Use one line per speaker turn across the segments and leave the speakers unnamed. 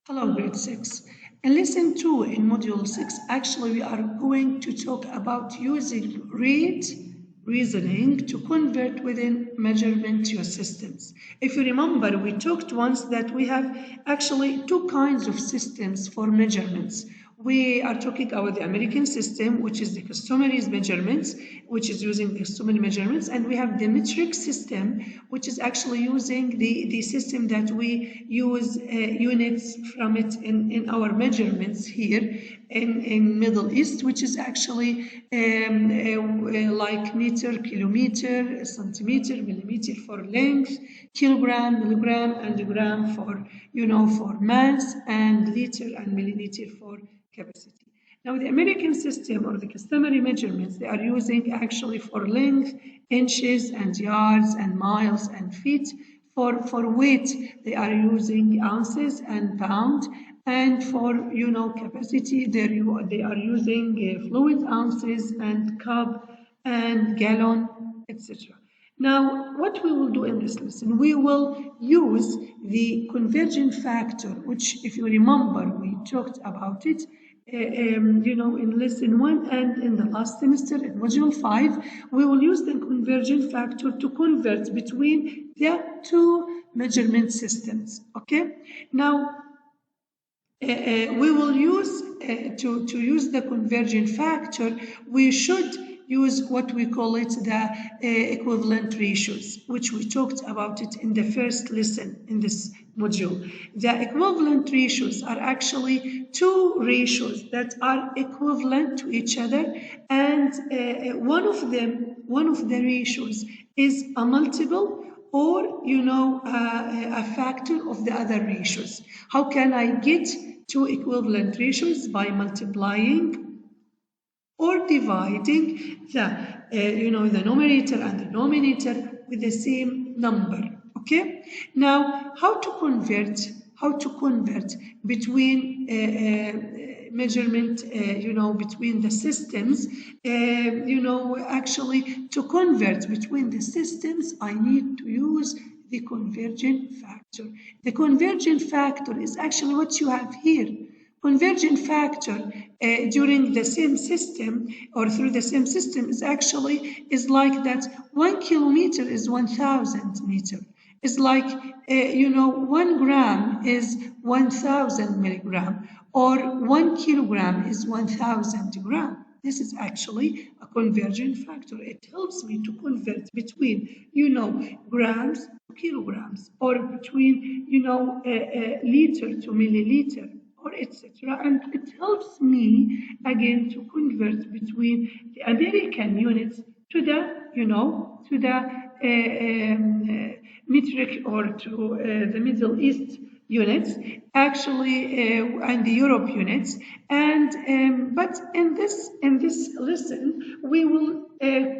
Hello, grade 6. In lesson 2 in module 6, actually, we are going to talk about using reasoning to convert within measurement to systems. If you remember, we talked once that we have actually two kinds of systems for measurements. We are talking about the American system, which is the customary measurements, which is using customary measurements, and we have the metric system, which is actually using the system that we use units from it in our measurements here in Middle East, which is actually like meter, kilometer, centimeter, millimeter for length, kilogram, milligram, and gram for, for mass, and liter and milliliter for capacity. Now, the American system or the customary measurements, they are using actually for length, inches and yards and miles and feet. For weight, they are using ounces and pound. And for, capacity, they are using fluid ounces and cup and gallon, etc. Now, what we will do in this lesson, we will use the conversion factor, which, if you remember, we talked about it, in lesson 1 and in the last semester in module 5, we will use the conversion factor to convert between the two measurement systems, okay? Now, we will use, to use the conversion factor, we should use what we call it the equivalent ratios, which we talked about it in the first lesson in this module. The equivalent ratios are actually two ratios that are equivalent to each other, and one of the ratios is a multiple or a factor of the other ratios. How can I get two equivalent ratios? By multiplying or dividing the numerator and the denominator with the same number. Okay. Now, how to convert between measurement, between the systems. Actually, to convert between the systems, I need to use the conversion factor. The conversion factor is actually what you have here. Conversion factor during the same system or through the same system is like that 1 kilometer is 1,000 meter. It's like 1 gram is 1,000 milligram, or 1 kilogram is 1,000 gram. This is actually a conversion factor. It helps me to convert between grams to kilograms, or between liter to milliliter, or etc. And it helps me again to convert between the American units to the metric, or to the Middle East units, actually, and the Europe units. And but in this lesson, we will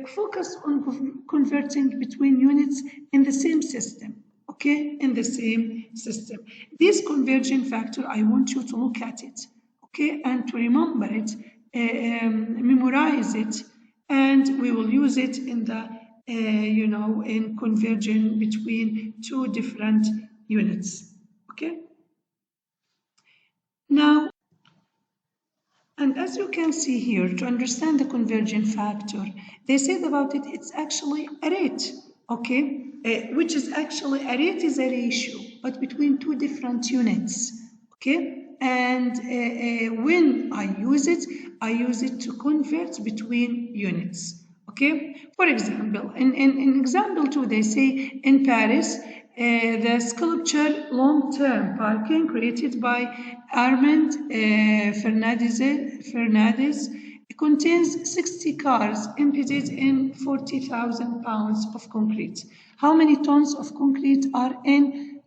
focus on converting between units in the same system. Okay, in the same system. This conversion factor, I want you to look at it, okay, and to remember it, memorize it, and we will use it in the, in conversion between two different units, okay? Now, and as you can see here, to understand the conversion factor, they said about it, it's actually a rate, okay? Which is actually, a rate is a ratio, but between two different units, okay? And when I use it to convert between units, okay? For example, in example 2, they say in Paris, the sculpture long-term parking created by Armand Fernandez contains 60 cars embedded in 40,000 pounds of concrete. How many tons of concrete are in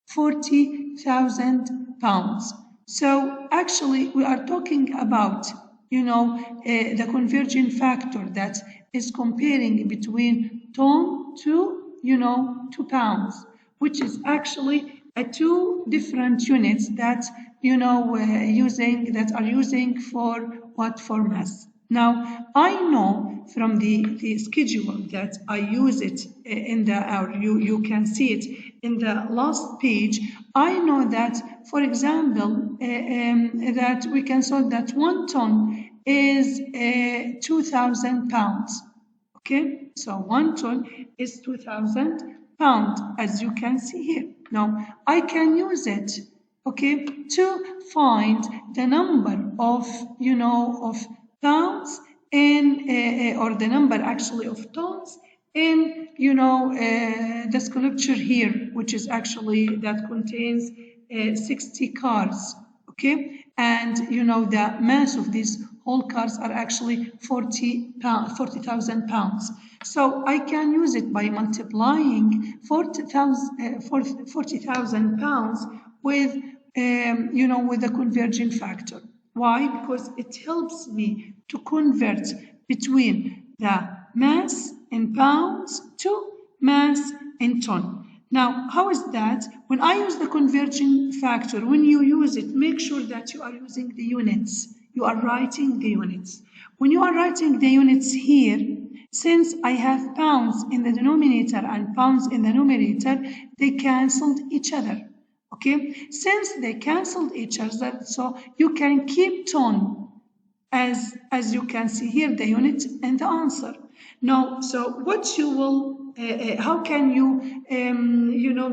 40,000 pounds? So actually, we are talking about, the conversion factor that is comparing between ton to, to pounds, which is actually two different units that, that are using for what? For mass. Now, I know from the schedule that I use it in the, or you can see it in the last page. I know that, for example, that we can solve that 1 ton is 2,000 pounds. Okay, so 1 ton is 2,000 pounds, as you can see here. Now, I can use it, okay, to find the number of, of pounds in, or the number actually of tons in, the sculpture here, which is actually that contains 60 cars, okay, and the mass of these whole cars are actually 40,000 pounds. So I can use it by multiplying 40,000 pounds with with the converging factor. Why? Because it helps me to convert between the mass in pounds to mass in ton. Now, how is that? When I use the converging factor, when you use it, make sure that you are using the units. You are writing the units. When you are writing the units here, since I have pounds in the denominator and pounds in the numerator, they cancelled each other. Okay, since they cancelled each other, so you can keep ton as you can see here, the unit and the answer. Now, so what you will, how can you,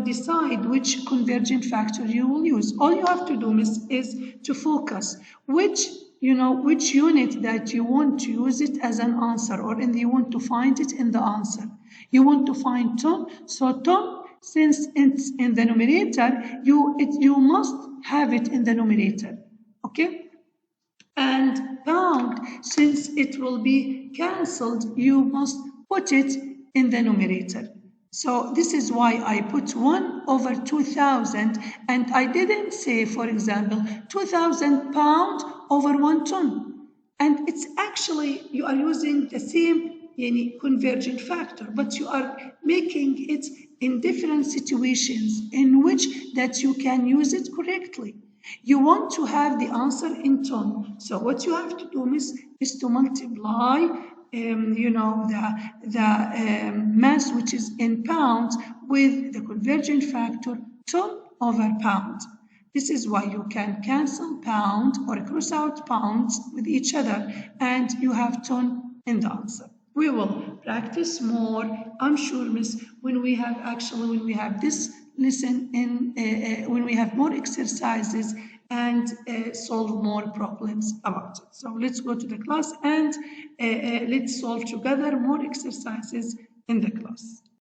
decide which convergent factor you will use? All you have to do is to focus which unit that you want to use it as an answer, or you want to find it in the answer. You want to find ton, so ton, since it's in the numerator, you must have it in the numerator, okay? And pound, since it will be cancelled, you must put it in the numerator. So this is why I put 1 over 2,000, and I didn't say, for example, 2,000 pounds over 1 ton. And it's actually, you are using the same convergent factor, but you are making it in different situations in which that you can use it correctly. You want to have the answer in ton. So what you have to do is to multiply, the mass, which is in pounds, with the convergent factor ton over pound. This is why you can cancel pound or cross out pounds with each other, and you have ton in the answer. We will practice more, I'm sure, Miss, when we have this lesson in, when we have more exercises and solve more problems about it. So let's go to the class and let's solve together more exercises in the class.